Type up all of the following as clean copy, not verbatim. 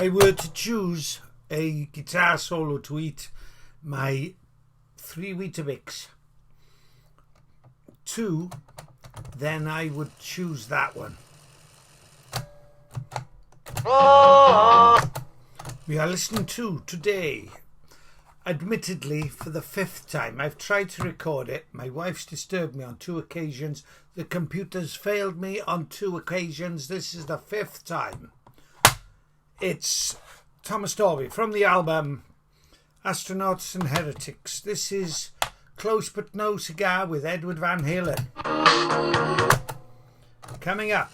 I were to choose a guitar solo to eat my 3 Weetabix 2, then I would choose that one. We are listening to today, admittedly for the 5th time. I've tried to record it. My wife's disturbed me on 2 occasions. The computer's failed me on 2 occasions. This is the 5th time. It's Thomas Dolby from the album Astronauts and Heretics. This is Close But No Cigar with Edward Van Halen. Coming up.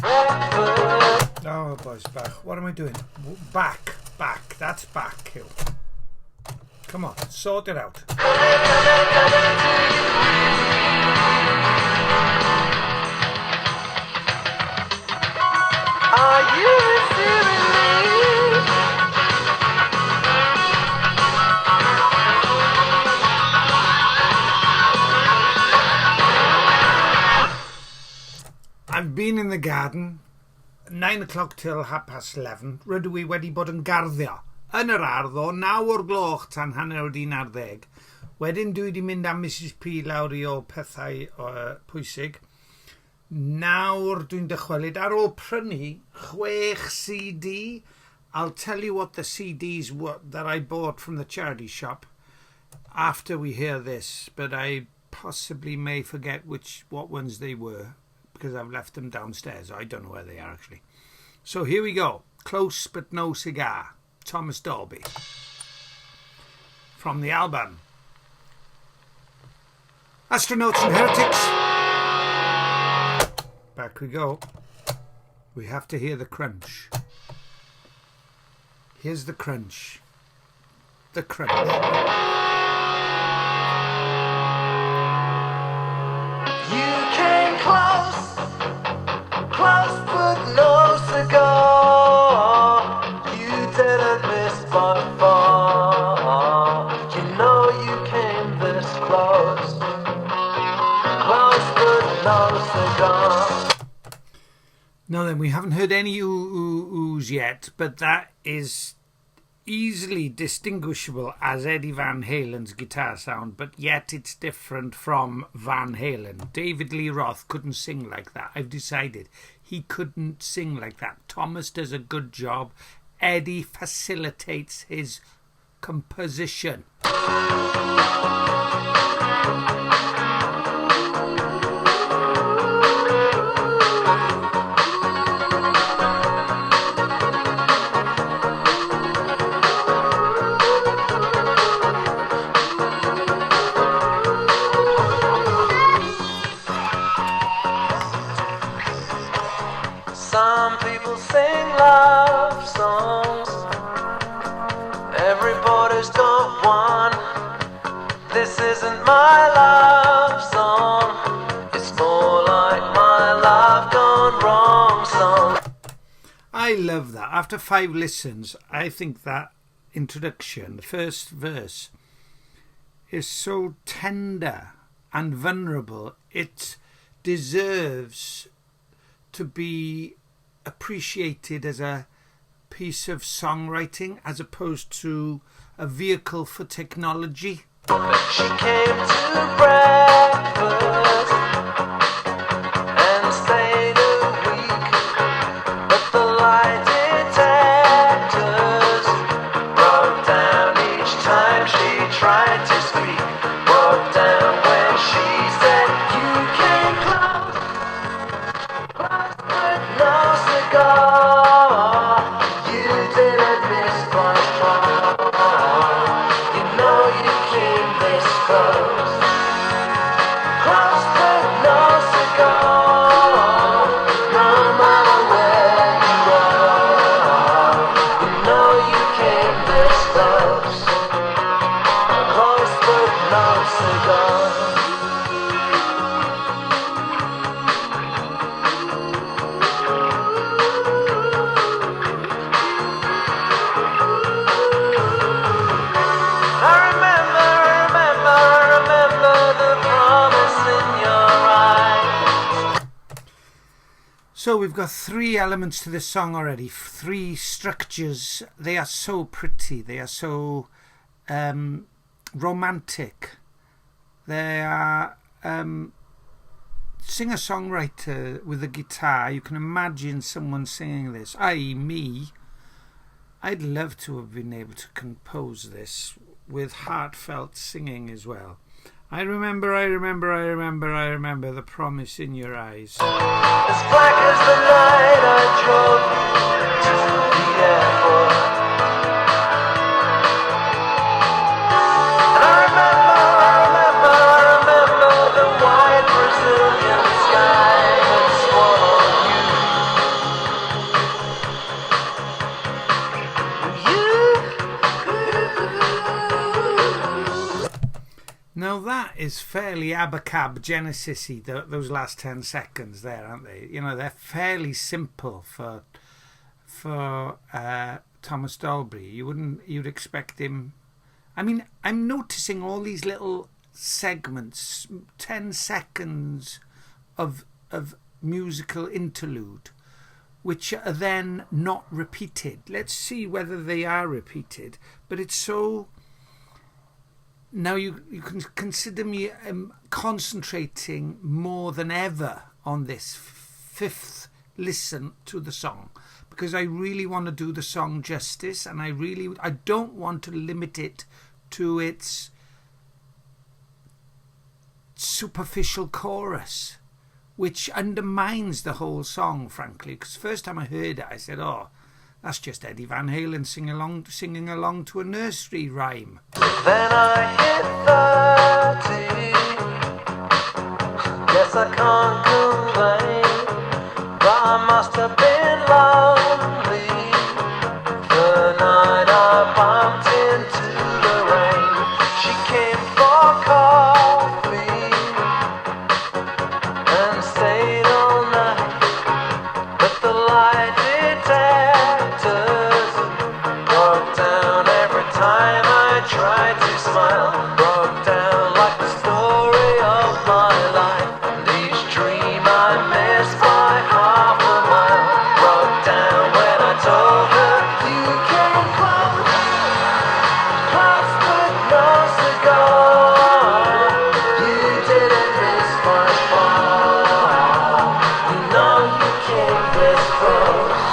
Oh, boys, back. What am I doing? Back. That's back, Hill. Come on, sort it out. Are you feeling me? I've been in the garden 9 o'clock till 11:30. Rydw i wedi bod yn garddio yn yr ardd o 9 o'r gloch tan hanner o 11. Wedyn dwi wedi mynd am Mrs P lawr i ôl pethau pwysig. Nawr dwi'n dychwelyd ar ôl prynu 6 CD. I'll tell you what the CDs were that I bought from the charity shop after we hear this, but I possibly may forget what ones they were because I've left them downstairs. I don't know where they are actually. So here we go. Close But No Cigar, Thomas Dolby. From the album Astronauts and Heretics. Back we go. We have to hear the crunch. Here's the crunch. The crunch. You came close but no cigar. You didn't miss by far. You know you came this close but no cigar. Now then, we haven't heard any oohs yet, but that is easily distinguishable as Eddie Van Halen's guitar sound, but yet it's different from Van Halen. David Lee Roth couldn't sing like that. I've decided he couldn't sing like that. Thomas does a good job. Eddie facilitates his composition. Some people sing love songs. Everybody's got one. This isn't my love song. It's more like my love gone wrong song. I love that. After 5 listens, I think that introduction, the first verse, is so tender and vulnerable. It deserves to be appreciated as a piece of songwriting as opposed to a vehicle for technology. She came to breakfast and stayed a week, but the lie detectors broke down each time she tried to speak. Broke down when she said, "You came close but no cigar. You didn't miss by far. You know you came this close but So we've got three elements to this song already, three structures. They are so pretty, they are so romantic. They are singer-songwriter with a guitar. You can imagine someone singing this, i.e. me. I'd love to have been able to compose this with heartfelt singing as well. I remember the promise in your eyes. As black as the night I drove to the airport. And I remember the white Brazilian sky that swung on you. Now that is fairly abacab Genesis-y, those last 10 seconds there, aren't they? You know, they're fairly simple for Thomas Dolby. You'd expect him. I mean, I'm noticing all these little segments, 10 seconds of musical interlude, which are then not repeated. Let's see whether they are repeated. But it's so. Now you can consider me concentrating more than ever on this fifth listen to the song, because I really want to do the song justice, and I don't want to limit it to its superficial chorus, which undermines the whole song, frankly. Because first time I heard it, I said, "Oh, that's just Eddie Van Halen singing along to a nursery rhyme." Then I hit 30. Guess I can't complain, but I must have been lonely the night I bumped into Lorraine. She came for coffee and stayed all night, but the lie detectors broke down every time I tried to smile. Broke down like the story of my life. And each dream I missed by half a mile. Broke down when I told her you came close. Close but no cigar. You didn't miss my fall. You know you came this close.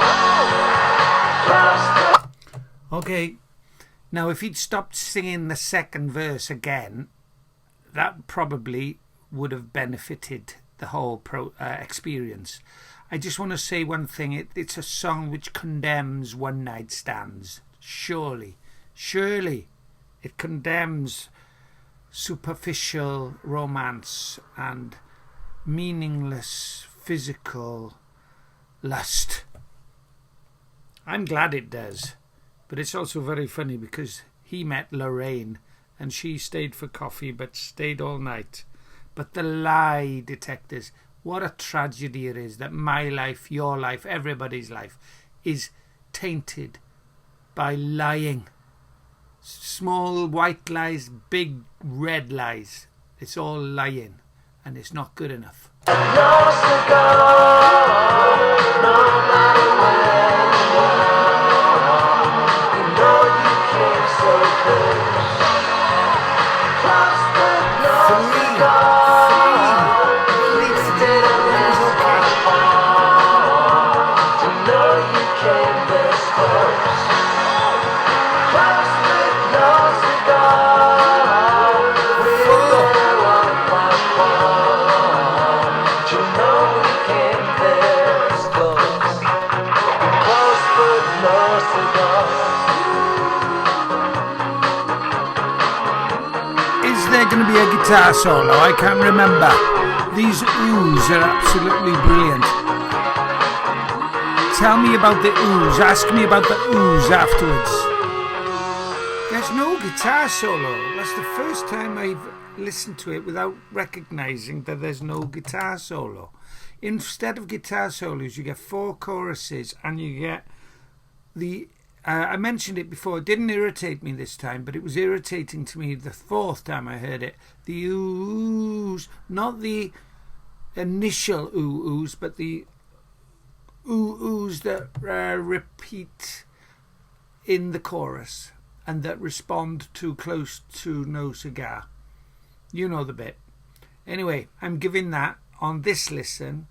Close but Okay, now if he'd stopped singing the second verse again, that probably would have benefited the whole experience. I just want to say one thing. It's a song which condemns one-night stands. Surely it condemns superficial romance and meaningless physical lust. I'm glad it does. But it's also very funny because he met Lorraine and she stayed for coffee but stayed all night. But the lie detectors, what a tragedy it is that my life, your life, everybody's life is tainted by lying. Small white lies, big red lies. It's all lying and it's not good enough. no cigar, no matter where you are. You know you came so close. Close but no cigar. You didn't miss my fall. You know you came this close. Close but no cigar. We're there on my fall. You know we came this close. Close but no cigar. Is there going to be a guitar solo? I can't remember. These oohs are absolutely brilliant. Tell me about the oohs. Ask me about the oohs afterwards. There's no guitar solo. That's the first time I've listened to it without recognising that there's no guitar solo. Instead of guitar solos, you get 4 choruses and you get the... I mentioned it before. It didn't irritate me this time, but it was irritating to me the 4th time I heard it. The oohs, not the initial oohs, but the oohs that repeat in the chorus and that respond too close to no cigar. You know the bit. Anyway, I'm giving that on this listen.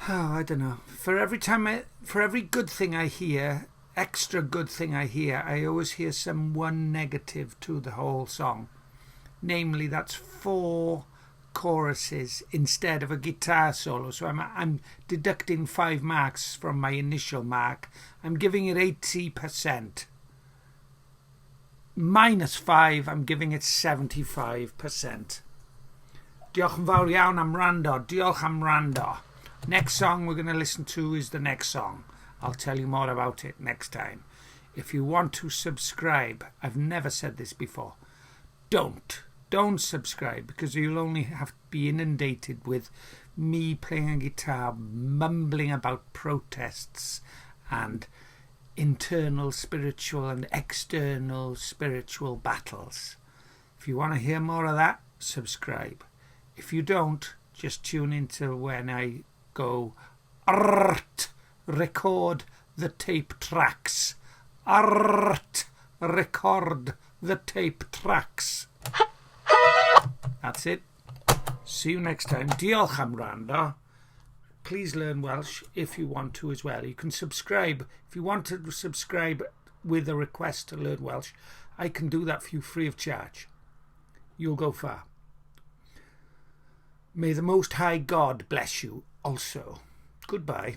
Oh, I don't know. For every good thing I hear, extra good thing I hear, I always hear one negative to the whole song. Namely, that's 4 choruses instead of a guitar solo. So I'm deducting 5 marks from my initial mark. I'm giving it 80%. Minus 5, I'm giving it 75%. Diolch yn fawr iawn am rando. Diolch am rando. Next song we're going to listen to is the next song. I'll tell you more about it next time. If you want to subscribe, I've never said this before, don't subscribe, because you'll only have to be inundated with me playing a guitar, mumbling about protests and internal spiritual and external spiritual battles. If you want to hear more of that, subscribe. If you don't, just tune into when I go record the tape tracks. Record the tape tracks. That's it. See you next time. Diolch am wrando. Please learn Welsh if you want to as well. You can subscribe. If you want to subscribe with a request to learn Welsh, I can do that for you free of charge. You'll go far. May the Most High God bless you also. Goodbye.